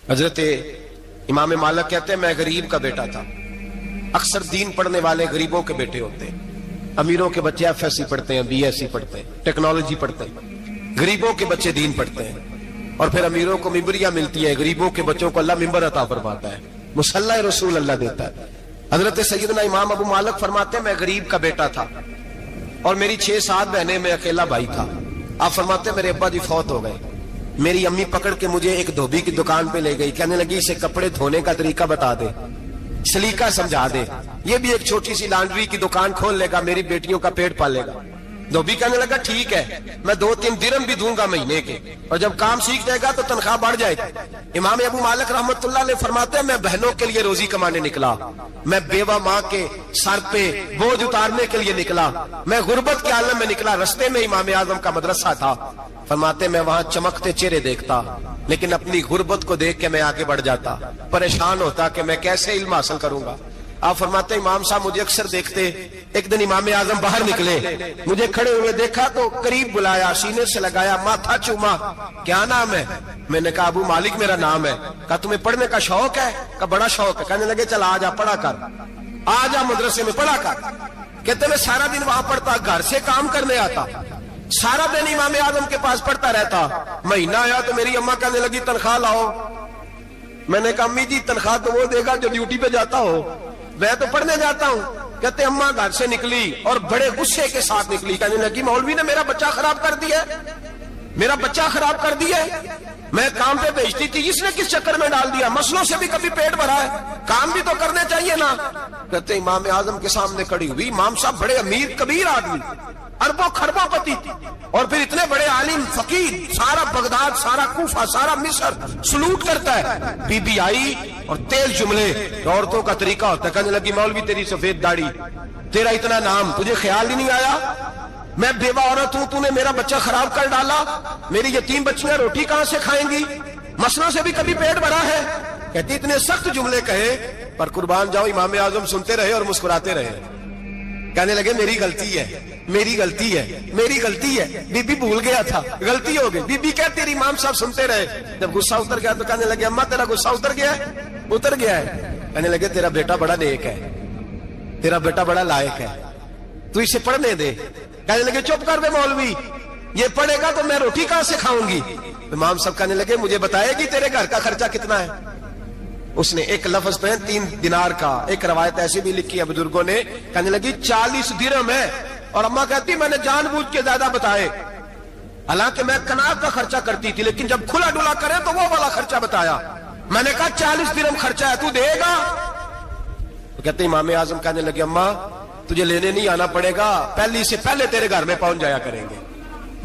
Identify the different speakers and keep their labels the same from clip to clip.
Speaker 1: حضرت امام مالک کہتے ہیں میں غریب کا بیٹا تھا. اکثر دین پڑھنے والے غریبوں کے بیٹے ہوتے ہیں. امیروں کے بچے ایف ایس سی پڑھتے ہیں, بی ایس سی پڑھتے ہیں, ٹیکنالوجی پڑھتے ہیں. غریبوں کے بچے دین پڑھتے ہیں اور پھر امیروں کو ممبریاں ملتی ہیں. غریبوں کے بچوں کو اللہ ممبر عطا فرماتا ہے, مصلی رسول اللہ دیتا ہے. حضرت سیدنا امام ابو مالک فرماتے ہیں میں غریب کا بیٹا تھا اور میری 6-7 بہنیں, میں اکیلا بھائی تھا. آپ فرماتے ہیں میرے ابا جی فوت ہو گئے. میری امی پکڑ کے مجھے ایک دھوبی کی دکان پہ لے گئی, کہنے لگی اسے کپڑے دھونے کا طریقہ بتا دے, سلیقہ سمجھا دے, یہ بھی ایک چھوٹی سی لانڈری کی دکان کھول لے گا, میری بیٹیوں کا پیٹ پالے گا. دھوبی کہنے لگا ٹھیک ہے, میں 2-3 درہم بھی دوں گا مہینے کے, اور جب کام سیکھ جائے گا تو تنخواہ بڑھ جائے گی. امام ابو مالک رحمت اللہ علیہ فرماتے ہیں میں بہنوں کے لیے روزی کمانے نکلا, میں بیوہ ماں کے سر پہ بوجھ اتارنے کے لیے نکلا, میں غربت کے عالم میں نکلا. رستے میں امام اعظم کا مدرسہ تھا. فرماتے میں وہاں چمکتے چہرے دیکھتا, لیکن اپنی غربت کو دیکھ کے میں آگے بڑھ جاتا, پریشان ہوتا کہ میں کیسے علم حاصل کروں گا. آپ فرماتے امام صاحب مجھے اکثر دیکھتے. ایک دن امام اعظم باہر نکلے, مجھے کھڑے ہوئے دیکھا تو قریب بلایا, سینے سے لگایا, ماتھا چوما. کیا نام ہے؟ میں نے کہا ابو مالک میرا نام ہے. کہا تمہیں پڑھنے کا شوق ہے؟ کہا بڑا شوق ہے. کہنے لگے چل آ جا پڑھا کر, آ جا مدرسے میں پڑھا کر. کہتے میں سارا دن وہاں پڑھتا, گھر سے کام کرنے آتا, سارا دن امام اعظم کے پاس پڑھتا رہتا. مہینہ آیا تو میری اماں کہنے لگی تنخواہ لاؤ. میں نے کہا امی جی تنخواہ تو وہ دے گا جو ڈیوٹی پہ جاتا ہو, میں تو پڑھنے جاتا ہوں. کہتے اماں گھر سے نکلی اور بڑے غصے کے ساتھ نکلی, کہنے لگی مولوی نے میرا بچہ خراب کر دیا, میرا بچہ خراب کر دیا. میں کام پہ بھیجتی تھی, اس نے کس چکر میں ڈال دیا؟ مسلوں سے بھی کبھی پیٹ بھرا ہے, کام بھی تو کرنے چاہیے نا. کہتے امام اعظم کے سامنے کھڑی ہوئی. امام صاحب بڑے امیر کبیر آدمی, اربوں خربوں پتی, اور پھر اتنے بڑے عالم فقیر, سارا بغداد, سارا کوفہ, سارا مصر سلوٹ کرتا ہے. بی بی آئی اور تیز جملے, عورتوں کا طریقہ ہوتا ہے. کہنے لگی مولوی تیری سفید داڑھی, تیرا اتنا نام, تجھے خیال ہی نہیں آیا میں بیوہ عورت ہوں, تو نے میرا بچہ خراب کر ڈالا, میری یتیم بچیاں روٹی کہاں سے کھائیں گی؟ مسلوں سے بھی کبھی پیٹ بھرا ہے؟ کہتی اتنے سخت جملے کہے پر قربان جاؤ امام اعظم سنتے رہے اور مسکراتے رہے. کہنے لگے میری غلطی ہے, میری غلطی ہے, میری غلطی ہے, بی بی بھول گیا تھا, غلطی ہو گئی. بی بی کہتی تیری امام صاحب سنتے رہے. جب غصہ اتر گیا تو کہنے لگے اماں تیرا غصہ اتر گیا ہے؟ اتر گیا ہے. کہنے لگے تیرا بیٹا بڑا نیک ہے, تیرا بیٹا بڑا لائق ہے, تو اسے پڑھنے دے. کہنے لگے چپ کر دے مولوی, یہ پڑھے گا تو میں روٹی کہاں سے کھاؤں گی؟ امام صاحب کہنے لگے مجھے بتائے گی تیرے گھر کا خرچہ کتنا ہے؟ اس نے ایک لفظ پہ 3 دینار کا, ایک روایت ایسی بھی لکھی ہے بزرگوں نے, کہنے لگی 40 درہم ہے. اور اماں کہتی میں نے جان بوجھ کے زیادہ بتائے, حالانکہ میں کناب کا خرچہ کرتی تھی, لیکن جب کھلا ڈلا کرے تو وہ والا خرچہ بتایا. میں نے کہا 40 درہم خرچہ ہے, تو دے گا؟ تو کہتے امام اعظم کہنے لگے اماں تجھے لینے نہیں آنا پڑے گا, پہلی سے پہلے تیرے گھر میں پہنچ جایا کریں گے,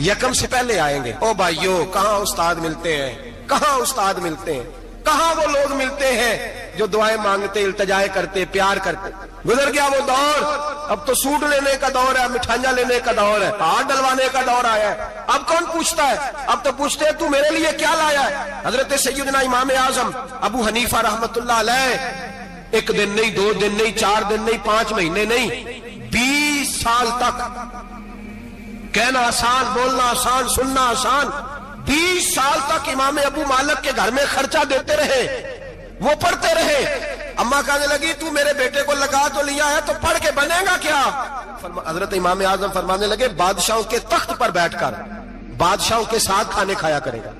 Speaker 1: یکم سے پہلے آئیں گے. او بھائیو کہاں استاد ملتے ہیں, کہاں استاد ملتے ہیں, کہاں وہ لوگ ملتے ہیں جو دعائیں مانگتے, التجائے کرتے, پیار کرتے. گزر گیا وہ دور, اب تو سوٹ لینے کا دور ہے, مٹھائیاں لینے کا دور ہے, ہاتھ ڈلوانے کا دور آیا ہے. اب کون پوچھتا ہے؟ اب تو پوچھتے ہیں تو میرے لیے کیا لایا ہے. حضرت سیدنا امام اعظم ابو حنیفہ رحمت اللہ علیہ 1 دن نہیں, 2 دن نہیں, 4 دن نہیں, 5 مہینے نہیں, 20 سال تک, کہنا آسان, بولنا آسان, سننا آسان, 20 سال تک امام ابو مالک کے گھر میں خرچہ دیتے رہے, وہ پڑھتے رہے. اماں کہنے لگی تو میرے بیٹے کو لگا تو لیا ہے, تو پڑھ کے بنے گا کیا؟ حضرت امام اعظم فرمانے لگے بادشاہوں کے تخت پر بیٹھ کر بادشاہوں کے ساتھ کھانے کھایا کرے گا,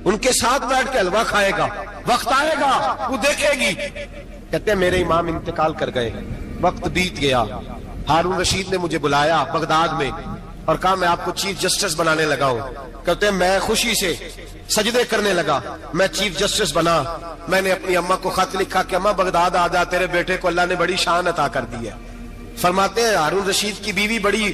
Speaker 1: ان کے ساتھ بیٹھ کے حلوہ کھائے گا, وقت آئے گا وہ دیکھے گی. کہتے ہیں میرے امام انتقال کر گئے, وقت بیت گیا. ہارون رشید نے مجھے بلایا بغداد میں اور کہا میں آپ کو چیف جسٹس بنانے لگا ہوں. کہتے ہیں میں خوشی سے سجدے کرنے لگا, میں چیف جسٹس بنا. میں نے اپنی اماں کو خط لکھا کہ اماں بغداد آ جا, تیرے بیٹے کو اللہ نے بڑی شان عطا کر دی ہے. فرماتے ہیں ہارون رشید کی بیوی بڑی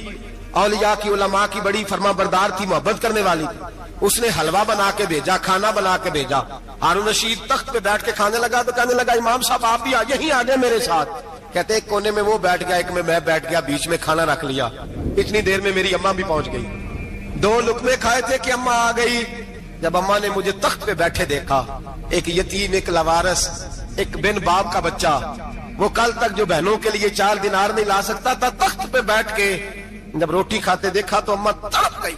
Speaker 1: اولیاء کی, علماء کی بڑی فرما بردار تھی, محبت کرنے والی تھی. اس نے حلوہ بنا کے بھیجا, کھانا بنا کے بھیجا. ہارون رشید تخت پہ بیٹھ کے کھانے لگا تو کہنے لگا امام صاحب آپ بھی یہیں آ جائیں میرے ساتھ. کہتے ایک کونے میں وہ بیٹھ گیا, ایک میں بیٹھ گیا, بیچ میں کھانا رکھ لیا. اتنی دیر میں میری اماں بھی پہنچ گئی. 2 لقمے کھائے تھے کہ اماں آ گئی. جب اماں نے مجھے تخت پہ بیٹھے دیکھا, ایک یتیم, ایک لاوارث, ایک بن باپ کا بچہ, وہ کل تک جو بہنوں کے لیے 4 دینار نہیں لا سکتا تھا, تخت پہ بیٹھ کے جب روٹی کھاتے دیکھا تو اماں تڑپ گئی,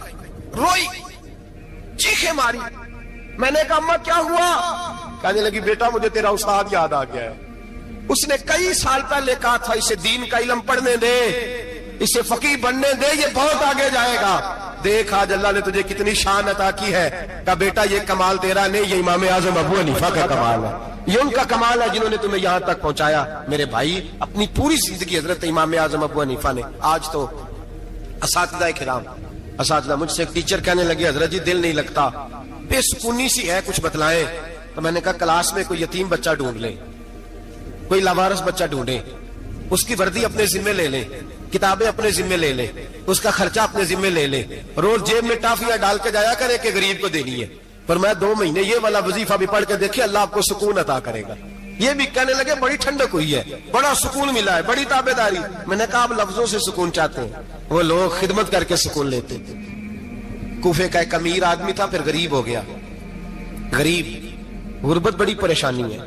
Speaker 1: روئی, چیخیں ماری. میں نے کہا اماں کیا ہوا؟ کہنے لگی بیٹا مجھے تیرا استاد یاد آ گیا ہے, اس نے کئی سال پہلے کہا تھا اسے دین کا علم پڑھنے دے, اسے فقیہ بننے دے, یہ بہت آگے جائے گا. دیکھ آج اللہ نے تجھے کتنی شان عطا کی ہے. کہا بیٹا یہ کمال تیرا نہیں, یہ امام اعظم ابو حنیفہ کا کمال ہے, یہ ان کا کمال ہے جنہوں نے تمہیں یہاں تک پہنچایا. میرے بھائی اپنی پوری زندگی حضرت امام اعظم ابو حنیفہ نے. آج تو اساتذہ کرام, اساتذہ مجھ سے ایک ٹیچر کہنے لگے حضرت جی دل نہیں لگتا, بے سکونی سی ہے, کچھ بتلائیں. تو میں نے کہا کلاس میں کوئی یتیم بچہ ڈھونڈ لیں, کوئی لاوارث بچہ ڈھونڈیں, اس کی وردی اپنے ذمہ لے لیں, کتابیں اپنے ذمہ لے لیں, اس کا خرچہ اپنے ذمہ لے لیں, روز جیب میں ٹافیاں ڈال کے جایا کرے کہ غریب کو دینی ہے. پر میں 2 مہینے یہ والا وظیفہ بھی پڑھ کے دیکھیں, اللہ آپ کو سکون عطا کرے گا. یہ بھی کہنے لگے بڑی ٹھنڈک ہوئی ہے, بڑا سکون ملا ہے, بڑی تابعداری. میں نے کہا آپ لفظوں سے سکون چاہتے ہیں, وہ لوگ خدمت کر کے سکون لیتے. کوفے کا ایک امیر آدمی تھا, پھر غریب ہو گیا. غریب, غربت بڑی پریشانی ہے,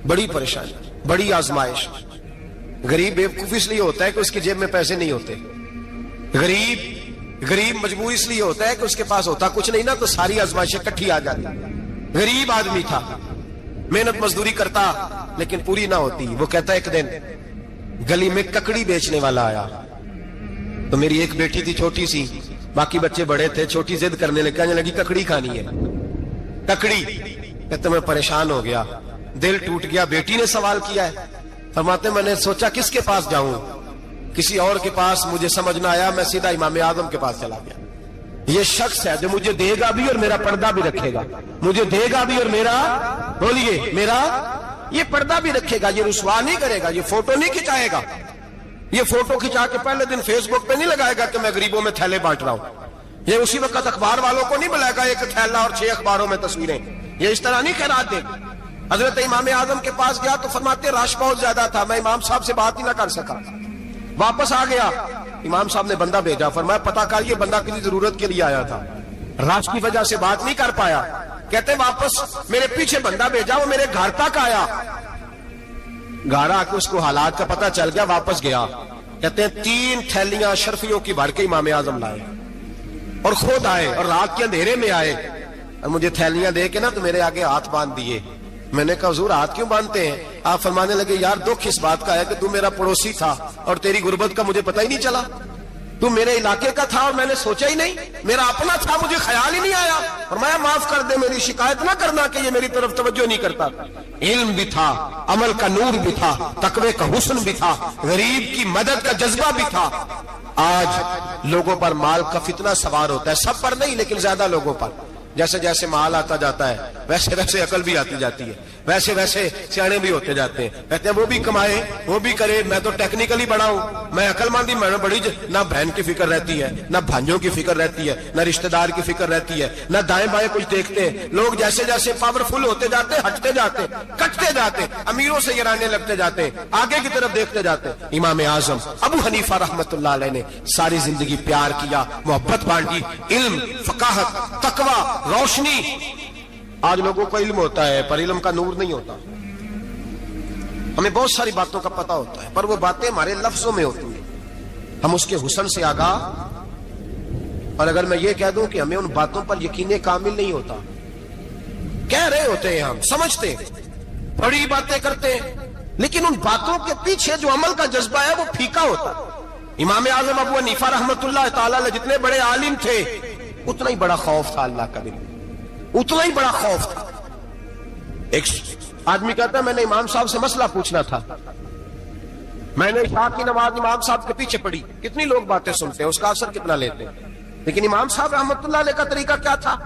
Speaker 1: بڑی پریشانی, بڑی آزمائش. غریب بیوقوف اس لیے ہوتا ہے کہ اس کی جیب میں پیسے نہیں ہوتے. غریب مجبور اس لیے ہوتا ہے کہ اس کے پاس ہوتا کچھ نہیں نا, تو ساری آزمائشیں اکٹھی آ جاتی. غریب آدمی تھا, محنت مزدوری کرتا لیکن پوری نہ ہوتی. وہ کہتا ایک دن گلی میں ککڑی بیچنے والا آیا, تو میری ایک بیٹی تھی چھوٹی سی, باقی بچے بڑے تھے. چھوٹی ضد کرنے لگی, کہنے لگی ککڑی کھانی ہے, ککڑی. کہتے میں پریشان ہو گیا, دل ٹوٹ گیا. بیٹی نے سوال کیا ہے. فرماتے میں نے سوچا کس کے پاس جاؤں, کسی اور کے پاس مجھے سمجھ نہ آیا, میں سیدھا امام اعظم کے پاس چلا گیا. یہ شخص ہے جو مجھے دے گا بھی اور میرا پردہ بھی رکھے گا, مجھے دے گا بھی اور میرا, بولیے, میرا یہ پردہ بھی رکھے گا, یہ رسوا نہیں کرے گا, یہ فوٹو نہیں کھچائے گا. یہ فوٹو کھچا کے پہلے دن فیس بک پہ نہیں لگائے گا کہ میں غریبوں میں تھیلے بانٹ رہا ہوں. یہ اسی وقت اخبار والوں کو نہیں بلائے گا ایک تھیلا اور 6 اخباروں میں تصویریں. یہ اس طرح نہیں خیرات دے. حضرت امام اعظم کے پاس گیا تو فرماتے رش بہت زیادہ تھا, میں امام صاحب سے بات ہی نہ کر سکا. واپس آ گیا, امام صاحب نے بندہ بھیجا, فرمایا پتہ کر یہ بندہ کسی ضرورت کے لیے آیا تھا, رش کی وجہ سے بات نہیں کر پایا. کہتے واپس میرے پیچھے بندہ بھیجا, وہ میرے گھر تک آیا, گھر آ کے اس کو حالات کا پتہ چل گیا, واپس گیا. کہتے ہیں 3 تھیلیاں اشرفیوں کی بھر کے امام اعظم لائے اور خود آئے اور رات کے اندھیرے میں آئے, اور مجھے تھیلیاں دے کے نا تو میرے آگے ہاتھ باندھ دیے. میں نے کہا حضور ہاتھ کیوں باندھتے ہیں؟ آپ فرمانے لگے یار دکھ اس بات کا ہے کہ تو میرا پڑوسی تھا اور تیری غربت کا مجھے پتہ ہی نہیں چلا. تو میرے علاقے کا تھا اور میں نے سوچا ہی نہیں, میرا اپنا تھا, مجھے خیال ہی نہیں آیا. فرمایا معاف کر دے, میری شکایت نہ کرنا کہ یہ میری طرف توجہ نہیں کرتا. علم بھی تھا, عمل کا نور بھی تھا, تقوی کا حسن بھی تھا, غریب کی مدد کا جذبہ بھی تھا. آج لوگوں پر مال کا فتنہ سوار ہوتا ہے, سب پر نہیں لیکن زیادہ لوگوں پر. جیسے جیسے مال آتا جاتا ہے ویسے ویسے عقل بھی آتی جاتی ہے, ویسے ویسے سیانے بھی ہوتے جاتے ہیں. کہتے ہیں وہ بھی کمائے, وہ بھی کرے, میں تو ٹیکنیکلی بڑا ہوں, میں عقل مندی, میں بڑی نہ بہن کی فکر رہتی ہے, نہ بھانجوں کی فکر رہتی ہے, نہ رشتہ دار کی فکر رہتی ہے, نہ دائیں بائیں کچھ دیکھتے ہیں. لوگ جیسے جیسے پاورفل ہوتے جاتے ہیں, ہٹتے جاتے, کٹتے جاتے, امیروں سے گرانے لگتے جاتے, آگے کی طرف دیکھتے جاتے. امام اعظم ابو حنیفہ رحمت اللہ علیہ نے ساری زندگی پیار کیا, محبت بانٹی, علم, فقاہت, تقوی, روشنی. آج لوگوں کو علم ہوتا ہے پر علم کا نور نہیں ہوتا. ہمیں بہت ساری باتوں کا پتہ ہوتا ہے پر وہ باتیں ہمارے لفظوں میں ہوتی ہیں, ہم اس کے حسن سے آگاہ. اور اگر میں یہ کہہ دوں کہ ہمیں ان باتوں پر یقین کامل نہیں ہوتا, کہہ رہے ہوتے ہیں, ہم سمجھتے بڑی باتیں کرتے ہیں, لیکن ان باتوں کے پیچھے جو عمل کا جذبہ ہے وہ پھیکا ہوتا. امام اعظم ابو حنیفہ رحمت اللہ تعالی علیہ جتنے بڑے عالم تھے اتنا ہی بڑا خوف تھا اللہ کا, اتنا ہی بڑا خوف تھا. ایک آدمی کہتا ہے میں نے امام صاحب سے مسئلہ پوچھنا تھا, میں نے عشاء کی نماز امام صاحب کے پیچھے پڑھی. کتنی لوگ باتیں سنتے ہیں, اس کا اثر کتنا لیتے ہیں, لیکن امام صاحب رحمت اللہ علیہ کا طریقہ کیا تھا؟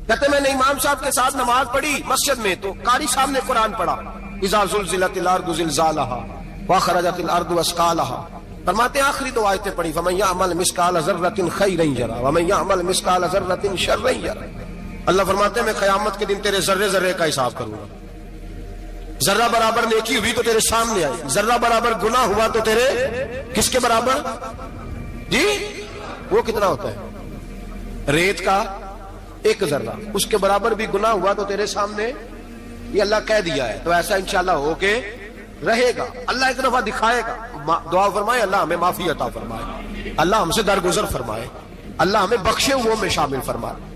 Speaker 1: کہتے میں نے امام صاحب کے ساتھ نماز پڑھی مسجد میں, تو قاری صاحب نے قرآن پڑھا, اذا زلزلت الارض زلزالها واخرجت الارض اثقالها. فرماتے ہیں آخری 2 آیتیں پڑھی, فمن يعمل مثقال ذرة خيرا يره ومن يعمل مثقال ذرة شرا يره. اللہ فرماتے ہیں میں قیامت کے دن تیرے ذرے ذرے کا حساب کروں گا. ذرہ برابر نیکی ہوئی تو تیرے سامنے آئی, ذرہ برابر گناہ ہوا تو تیرے کس کے برابر؟ جی وہ کتنا ہوتا ہے؟ ریت کا 1 ذرہ, اس کے برابر بھی گناہ ہوا تو تیرے سامنے. یہ اللہ کہہ دیا ہے, تو ایسا انشاءاللہ ہو کے رہے گا. اللہ ایک دفعہ دکھائے گا. دعا فرمائے اللہ ہمیں معافی عطا فرمائے, اللہ ہم سے درگزر فرمائے, اللہ ہمیں بخشے ہوئوں میں شامل فرمائے.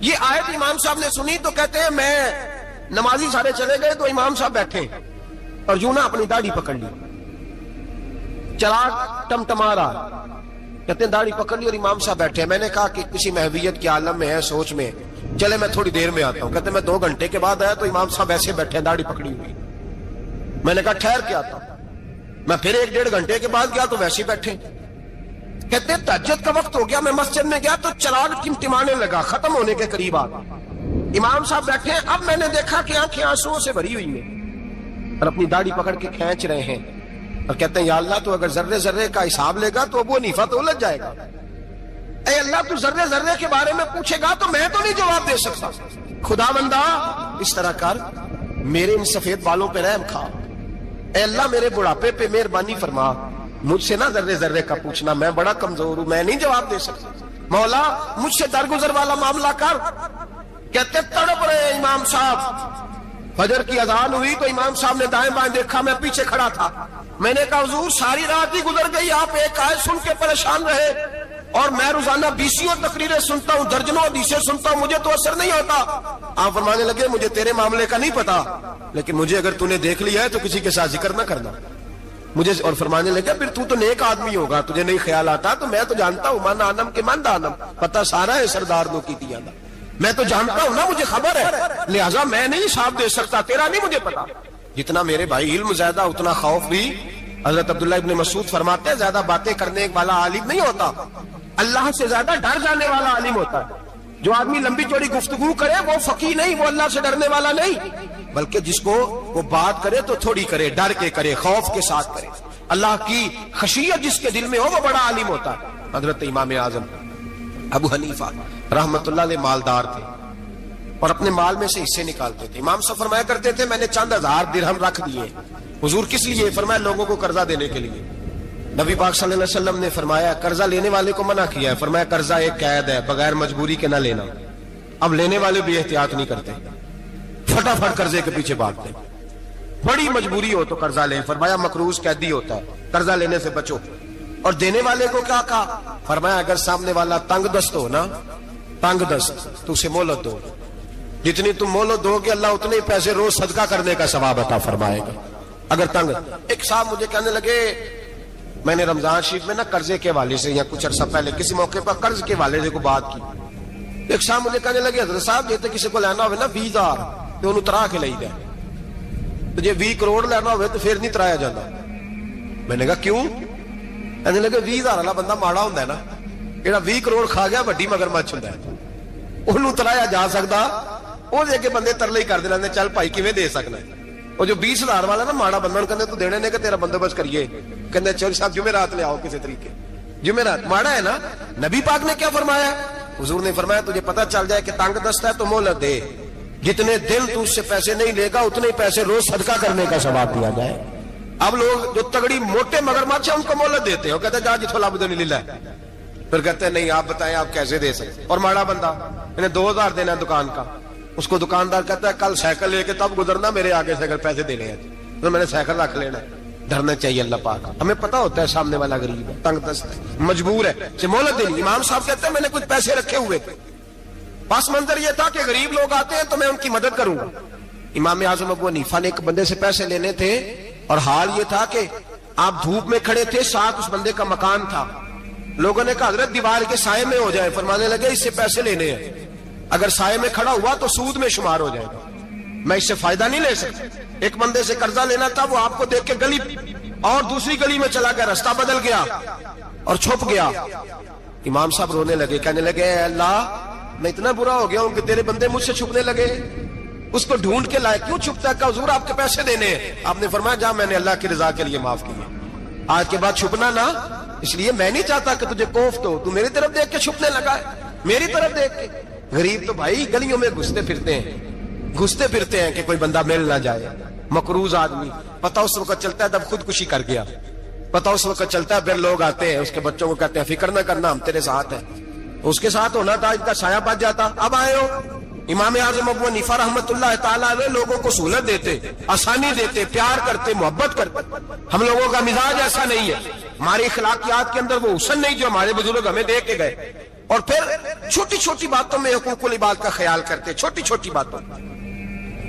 Speaker 1: یہ آیت امام صاحب نے سنی تو کہتے ہیں میں نمازی سارے چلے گئے تو امام صاحب بیٹھے اور یوں نہ اپنی داڑھی پکڑ لی, چراغ ٹمٹما رہا, کہتے ہیں داڑھی پکڑ لی اور امام صاحب بیٹھے. میں نے کہا کہ کسی محویت کے عالم میں ہے, سوچ میں, چلے میں تھوڑی دیر میں آتا ہوں. کہتے میں 2 گھنٹے کے بعد آیا تو امام صاحب ایسے بیٹھے ہیں داڑھی پکڑی ہوئی. میں نے کہا ٹھہر کے آتا ہوں. میں پھر 1-1.5 گھنٹے کے بعد گیا تو ویسے بیٹھے. کہتے ہیں تہجد کا وقت ہو گیا, میں مسجد میں گیا تو چراغ ٹمٹمانے لگا, ختم ہونے کے قریب آ گیا. امام صاحب بیٹھے ہیں. اب میں نے دیکھا کہ آنکھیں آنسوؤں سے بھری ہوئی ہیں اور اپنی داڑھی پکڑ کے کھینچ رہے ہیں اور کہتے ہیں یا اللہ تو اگر ذرے ذرے کا حساب لے گا تو ابو حنیفہ تو الجھ جائے گا. اے اللہ تو ذرے ذرے کے بارے میں پوچھے گا تو میں تو نہیں جواب دے سکتا. خدا بندہ اس طرح کر, میرے ان سفید بالوں پہ رحم کھا. اے اللہ میرے بڑھاپے پہ مہربانی فرما, مجھ سے نہ ذرے ذرے کا پوچھنا, میں بڑا کمزور ہوں, میں نہیں جواب دے سکتا. مولا مجھ سے درگزر والا معاملہ کر. کہتے تڑپ رہے امام صاحب. فجر کی اذان ہوئی تو امام صاحب نے دائیں بائیں دیکھا, میں پیچھے کھڑا تھا. میں نے کہا حضور ساری رات ہی گزر گئی, آپ ایک آیت سن کے پریشان رہے اور میں روزانہ 20 تقریریں سنتا ہوں, درجنوں حدیثیں سنتا ہوں, مجھے تو اثر نہیں ہوتا. آپ فرمانے لگے مجھے تیرے معاملے کا نہیں پتا, لیکن مجھے اگر تو نے دیکھ لیا ہے تو کسی کے ساتھ ذکر نہ کرنا مجھے. اور فرمانے لگے پھر تو نیک آدمی ہوگا, تجھے نہیں خیال آتا. تو میں تو جانتا ہوں من آنم کے من دانم, پتہ سارا ہے سردار نو کی دیا نا, میں تو جانتا ہوں نا, مجھے خبر ہے, لہٰذا میں نہیں حساب دے سکتا, تیرا نہیں مجھے پتا. جتنا میرے بھائی علم زیادہ اتنا خوف بھی. حضرت عبداللہ ابن مسعود فرماتے ہیں زیادہ باتیں کرنے والا عالم نہیں ہوتا, اللہ سے زیادہ ڈر جانے والا عالم ہوتا ہے. جو آدمی لمبی چوڑی گفتگو کرے وہ فقیہ نہیں, وہ اللہ سے ڈرنے والا نہیں, بلکہ جس کو وہ بات کرے تو تھوڑی کرے, ڈر کے کرے, خوف کے ساتھ کرے. اللہ کی خشیت جس کے دل میں ہو وہ بڑا عالم ہوتا ہے. حضرت امام اعظم ابو حنیفہ رحمت اللہ علیہ مالدار تھے اور اپنے مال میں سے حصے نکالتے تھے. امام صاحب فرمایا کرتے تھے میں نے چند 1000 درہم رکھ دیے. حضور کس لیے؟ فرمایا لوگوں کو قرضہ دینے کے لیے. نبی پاک صلی اللہ علیہ وسلم نے فرمایا قرضہ لینے والے کو منع کیا ہے, فرمایا قرضہ ایک قید ہے, بغیر مجبوری کے نہ لینا. اب لینے والے بھی احتیاط نہیں کرتے, فٹافٹ قرضے کے پیچھے بھاگتے. بڑی مجبوری ہو تو قرضہ لیں, فرمایا مقروض قیدی ہوتا ہے, قرضہ لینے سے بچو. اور دینے والے کو کیا کہا؟ فرمایا اگر سامنے والا تنگ دست ہو نا, تنگ دست, تو اسے مہلت دو. جتنی تم مہلت دو گے اللہ اتنے پیسے روز صدقہ کرنے کا ثواب عطا فرمائے گا. اگر تنگ. ایک صاحب مجھے کہنے لگے, میں نے رمضان شریف میں نا قرضے کے حوالے سے یا کچھ عرصہ پہلے کسی موقع پر قرض کے حوالے سے کو بات کی. ایک صاحب مجھے کہنے لگے حضرت صاحب جیتے کسی کو لینا ہوئے نا 20,000 تو انہوں ترا کے لئی دے, تو جی 20 کروڑ لینا ہوئے تو پھر نہیں ترایا جاتا. میں نے کہا کیوں؟ کہنے لگے 20,000 والا بندہ ماڑا ہوتا ہے نا, جہاں 20 کروڑ کھا گیا وڈی مگرمچھ ہوتا ہے, انہوں ترایا جا سکتا. وہ دے کے بندے ترلے ہی کر دے چل بھائی کیویں دے سکنا. وہ جو 20,000 والا نا ماڑا بندہ کہتے تو دینے نے کہ تیرا بندوبست کریے, کہتے چل صاحب جمعرات لے آؤ کسی طریقے. جمعرات ماڑا ہے نا. نبی پاک نے کیا فرمایا؟ حضور نے فرمایا تجھے پتہ چل جائے کہ تنگ دست ہے تو مہلت دے, جتنے دن تو اس سے پیسے نہیں لے گا اتنے پیسے روز صدقہ کرنے کا ثواب دیا جائے. اب لوگ جو تگڑی موٹے مگرمچھ ہیں ان کو مہلت دیتے ہیں, وہ کہتے ہیں جا جتھو لب دے نہیں لے, پھر کہتے ہیں نہیں آپ بتائیں آپ کیسے دے سکتے. اور ماڑا بندہ انہیں 2,000 دینا دکان کا, اس کو دکاندار کہتا ہے کل سائیکل لے کے تب گزرنا, میرے آگے سے اگر پیسے دینے ہیں تو میں نے سائیکل رکھ لینا. ڈرنا چاہیے اللہ پاک, ہمیں پتا ہوتا ہے سامنے والا غریب ہے, تنگ دست ہے, مجبور ہے, سے مہلت دینی. امام صاحب کہتے ہیں میں نے کچھ پیسے رکھے ہوئے تھے, پس منظر یہ تھا کہ غریب لوگ آتے ہیں تو میں ان کی مدد کروں گا. امام اعظم ابو حنیفہ نے ایک بندے سے پیسے لینے تھے اور حال یہ تھا کہ آپ دھوپ میں کھڑے تھے, ساتھ اس بندے کا مکان تھا. لوگوں نے کہا حضرت دیوار کے سائے میں ہو جائے. فرمانے لگے اس سے پیسے لینے ہیں, اگر سائے میں کھڑا ہوا تو سود میں شمار ہو جائے گا, میں اس سے فائدہ نہیں لے سکتا. ایک بندے سے قرضہ لینا تھا, وہ آپ کو دیکھ کے گلی اور دوسری گلی میں چلا گیا, رستہ بدل گیا اور چھپ گیا. امام صاحب رونے لگے, کہنے لگے اے اللہ میں اتنا برا ہو گیا ہوں کہ تیرے بندے مجھ سے چھپنے لگے. اس کو ڈھونڈ کے لائے, کیوں چھپتا ہے؟ کہ حضور آپ کے پیسے دینے ہیں. آپ نے فرمایا جا میں نے اللہ کی رضا کے لیے معاف کیا, آج کے بعد چھپنا نہ, اس لیے میں نہیں چاہتا کہ تجھے کوفت ہو, تو میری طرف دیکھ کے چھپنے لگا ہے, میری طرف دیکھ کے. غریب تو بھائی گلیوں میں گھستے پھرتے ہیں کہ کوئی بندہ مل نہ جائے. مقروض آدمی پتہ اس وقت چلتا ہے جب خودکشی کر گیا, پتہ اس وقت چلتا ہے پھر لوگ آتے ہیں اس کے بچوں کو کہتے ہیں فکر نہ کرنا ہم تیرے ساتھ ہیں. اس کے ساتھ ہونا تھا, ان کا سایہ بچ جاتا. اب آئے ہو امام اعظم ابو حنیفہ رحمت اللہ تعالیٰ علیہ لوگوں کو سہولت دیتے, آسانی دیتے, پیار کرتے, محبت کرتے. ہم لوگوں کا مزاج ایسا نہیں ہے, ہماری اخلاقیات کے اندر وہ حسن نہیں جو ہمارے بزرگ ہمیں دے کے گئے. اور پھر چھوٹی چھوٹی باتوں میں حقوق العباد کا خیال کرتے, چھوٹی چھوٹی باتوں.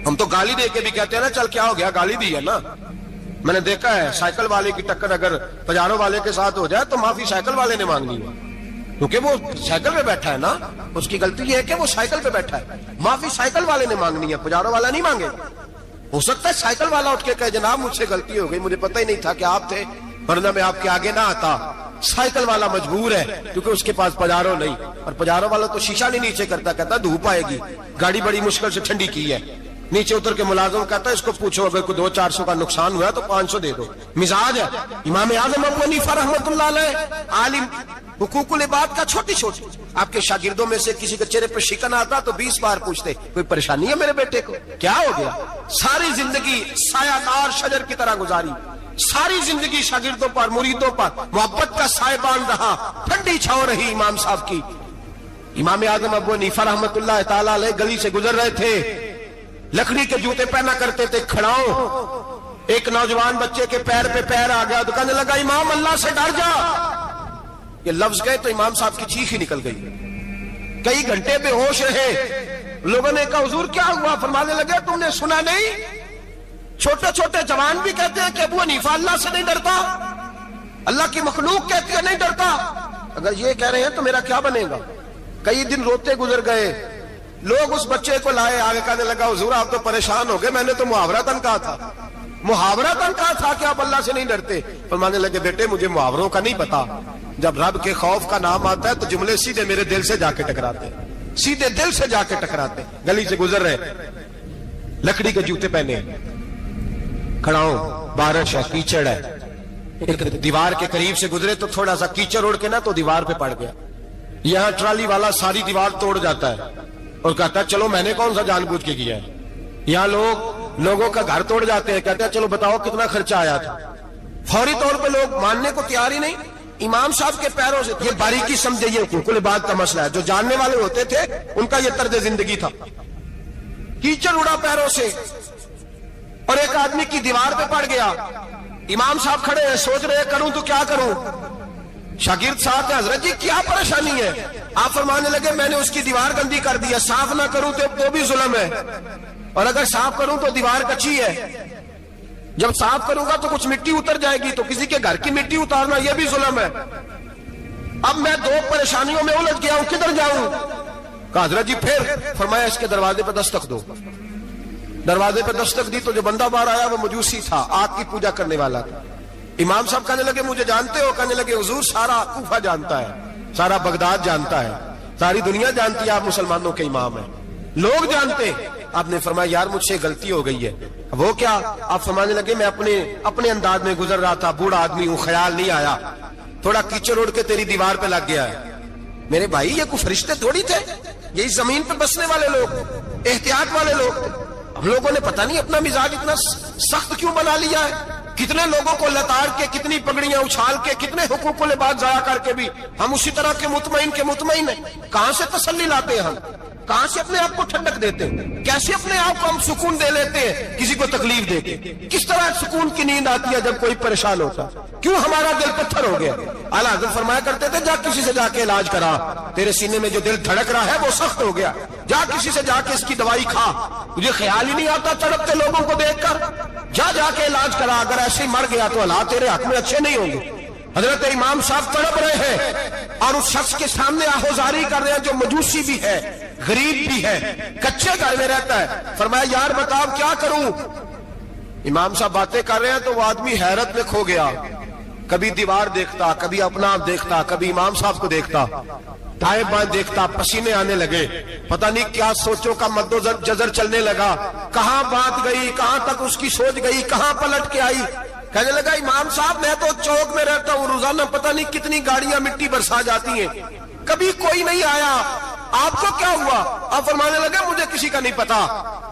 Speaker 1: ہم تو گالی دے کے بھی کہتے ہیں نا چل کیا ہو گیا, گالی دی ہے نا. میں نے دیکھا ہے سائیکل والے کی ٹکر اگر پجارو والے کے ساتھ ہو جائے تو معافی سائیکل والے نے مانگنی ہے, کیونکہ وہ سائیکل پہ بیٹھا ہے نا, اس کی غلطی یہ ہے کہ وہ سائیکل پہ بیٹھا ہے. معافی سائیکل والے نے مانگنی ہے, پجارو والا نہیں مانگے. ہو سکتا ہے سائیکل والا اٹھ کے کہے جناب مجھ سے غلطی ہو گئی, مجھے پتہ ہی نہیں تھا کہ آپ تھے, ورنہ میں آپ کے آگے نہ آتا. سائیکل والا مجبور ہے کیونکہ اس کے پاس پجارو نہیں, اور پجارو والا تو شیشہ نہیں نیچے کرتا, کہتا دھوپ آئے گی, گاڑی بڑی مشکل سے ٹھنڈی کی ہے. نیچے اتر کے ملازم کہتا ہے اس کو پوچھو اگر کوئی 200-400 کا نقصان ہوا تو 500 دے دو. مزاج ہے. امام اعظم ابو حنیفہ رحمۃ اللہ علیہ عالم, حقوق العباد کا چھوٹی چھوٹی. آپ کے شاگردوں میں سے کسی کے چہرے پر شکن آتا تو 20 بار پوچھتے کوئی پریشانی ہے میرے بیٹے کو, کیا ہو گیا. ساری زندگی سایہ دار شجر کی طرح گزاری, ساری زندگی شاگردوں پر مریدوں پر محبت کا سائبان رہا, ٹھنڈی چھاؤں رہی امام صاحب کی. امام اعظم ابو حنیفہ رحمۃ اللہ تعالی علیہ گلی سے گزر رہے تھے, لکڑی کے جوتے پہنا کرتے تھے, کھڑاؤں. ایک نوجوان بچے کے پیر پہ پیر آ گیا تو کہنے لگا امام اللہ سے ڈر جا. یہ لفظ گئے تو امام صاحب کی چیخ ہی نکل گئی. کئی گھنٹے بے ہوش رہے. لوگوں نے کہا حضور کیا ہوا؟ فرمانے لگے تم نے سنا نہیں, چھوٹے چھوٹے جوان بھی کہتے ہیں کہ ابو حنیفہ اللہ سے نہیں ڈرتا, اللہ کی مخلوق کہتی ہے نہیں ڈرتا. اگر یہ کہہ رہے ہیں تو میرا کیا بنے گا. کئی دن روتے گزر گئے. لوگ اس بچے کو لائے, آگے کہنے لگا حضور آپ تو پریشان ہو گئے, میں نے تو محاورتاً کہا تھا, محاورتاً کہا تھا کہ آپ اللہ سے نہیں ڈرتے. فرمانے لگے بیٹے مجھے محاوروں کا نہیں پتا, جب رب کے خوف کا نام آتا ہے تو جملے سیدھے میرے دل سے جا کے ٹکراتے, سیدھے دل سے جا کے ٹکراتے. گلی سے گزر رہے, لکڑی کے جوتے پہنے, کھڑاؤں, بارش ہے, کیچڑ ہے. ایک دیوار کے قریب سے گزرے تو تھوڑا سا کیچڑ اڑ کے نا تو دیوار پہ پڑ گیا. یہاں ٹرالی والا ساری دیوار توڑ جاتا ہے اور کہتا ہے چلو میں نے کون سا جان بوجھ کے کیا ہے. یہاں لوگوں کا گھر توڑ جاتے ہیں, کہتے ہیں چلو بتاؤ کتنا خرچہ آیا تھا. فوری طور پہ لوگ ماننے کو تیار ہی نہیں. امام صاحب کے پیروں سے, یہ باریکی سمجھے, یہ حقوق العباد کا مسئلہ ہے. جو جاننے والے ہوتے تھے ان کا یہ طرز زندگی تھا. کیچڑ اڑا پیروں سے اور ایک آدمی کی دیوار پہ پڑ گیا. امام صاحب کھڑے ہیں, سوچ رہے کروں تو کیا کروں. شاگرد صاحب کہ حضرت جی کیا پریشانی ہے. آپ فرمانے لگے میں نے اس کی دیوار گندی کر دی ہے, صاف نہ کروں تو بھی ظلم ہے, اور اگر صاف کروں تو دیوار کچی ہے. جب صاف کروں گا تو کچھ مٹی اتر جائے گی, تو کسی کے گھر کی مٹی اتارنا یہ بھی ظلم ہے. اب میں دو پریشانیوں میں الجھ گیا ہوں, کدھر جاؤں. کہا حضرت جی پھر. فرمایا اس کے دروازے پہ دستک دو. دروازے پہ دستک دی تو جو بندہ باہر آیا وہ مجوسی تھا, آگ کی پوجا کرنے والا تھا. امام صاحب کہنے لگے مجھے جانتے ہو؟ کہنے لگے حضور سارا کوفہ جانتا ہے, سارا بغداد جانتا ہے, ساری دنیا جانتی ہے آپ مسلمانوں کے امام ہیں, لوگ جانتے. آپ نے فرمایا یار مجھ سے غلطی ہو گئی ہے. وہ کیا؟ آپ فرمانے لگے میں اپنے انداز میں گزر رہا تھا, بوڑھا آدمی ہوں, خیال نہیں آیا, تھوڑا کیچڑ اڑ کے تیری دیوار پہ لگ گیا ہے. میرے بھائی یہ کوئی فرشتے تھوڑی تھے, یہی زمین پہ بسنے والے لوگ, احتیاط والے لوگ. ہم لوگوں نے پتہ نہیں اپنا مزاج اتنا سخت کیوں بنا لیا ہے. کتنے لوگوں کو لتاڑ کے, کتنی پگڑیاں اچھال کے, کتنے حقوق العباد ضائع کر کے بھی ہم اسی طرح کے مطمئن ہیں. کہاں سے تسلی لاتے ہیں ہم, کہاں سے اپنے آپ کو ٹھنڈک دیتے ہیں, کیسے اپنے آپ کو ہم سکون دے لیتے ہیں کسی کو تکلیف دے کے. کس طرح سکون کی نیند آتی ہے جب کوئی پریشان ہوتا, کیوں ہمارا دل پتھر ہو گیا. اعلیٰ حضرت فرمایا کرتے تھے جا کسی سے جا کے علاج کرا, تیرے سینے میں جو دل دھڑک رہا ہے وہ سخت ہو گیا, جا کسی سے جا کے اس کی دوائی کھا, مجھے خیال ہی نہیں آتا تڑپتے لوگوں کو دیکھ کر, جا کے علاج کرا, اگر ایسے ہی مر گیا تو حالات تیرے حق میں اچھے نہیں ہوں گے. حضرت امام صاحب تڑپ رہے ہیں اور اس شخص کے سامنے آہوزاری کر رہے ہیں جو مجوسی بھی ہے, غریب بھی ہے, کچے گھر میں رہتا ہے. فرمایا یار بتاؤ کیا کروں. امام صاحب باتیں کر رہے ہیں تو وہ آدمی حیرت میں کھو گیا, کبھی دیوار دیکھتا, کبھی اپنا آپ دیکھتا, کبھی امام صاحب کو دیکھتا, دائیں بائیں دیکھتا, پسینے آنے لگے, پتہ نہیں کیا سوچوں کا مد و جزر چلنے لگا, کہاں بات گئی, کہاں تک اس کی سوچ گئی, کہاں پلٹ کے آئی. کہنے لگا امام صاحب میں تو چوک میں رہتا ہوں, روزانہ پتہ نہیں کتنی گاڑیاں مٹی برسا جاتی ہیں, کبھی کوئی نہیں آیا, آپ کو کیا ہوا؟ آپ فرمانے لگے مجھے کسی کا نہیں پتا,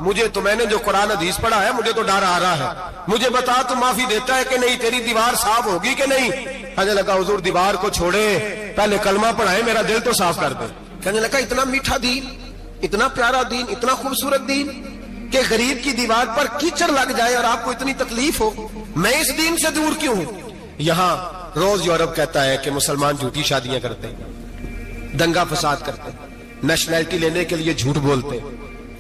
Speaker 1: مجھے تو میں نے جو قرآن حدیث پڑھا ہے مجھے تو ڈر آ رہا ہے, مجھے بتا تو معافی دیتا ہے کہ نہیں, تیری دیوار صاف ہوگی کہ نہیں. کہنے لگا حضور دیوار کو چھوڑے, پہلے کلمہ پڑھائے, میرا دل تو صاف کر دے. کہنے لگا اتنا میٹھا دین, اتنا پیارا دین, اتنا خوبصورت دین کہ غریب کی دیوار پر کیچڑ لگ جائے اور آپ کو اتنی تکلیف ہو, میں اس دین سے دور کیوں ہوں. یہاں روز یورپ کہتا ہے کہ مسلمان جھوٹی شادیاں کرتے ہیں, دنگا فساد کرتے ہیں, نیشنلٹی لینے کے لیے جھوٹ بولتے ہیں,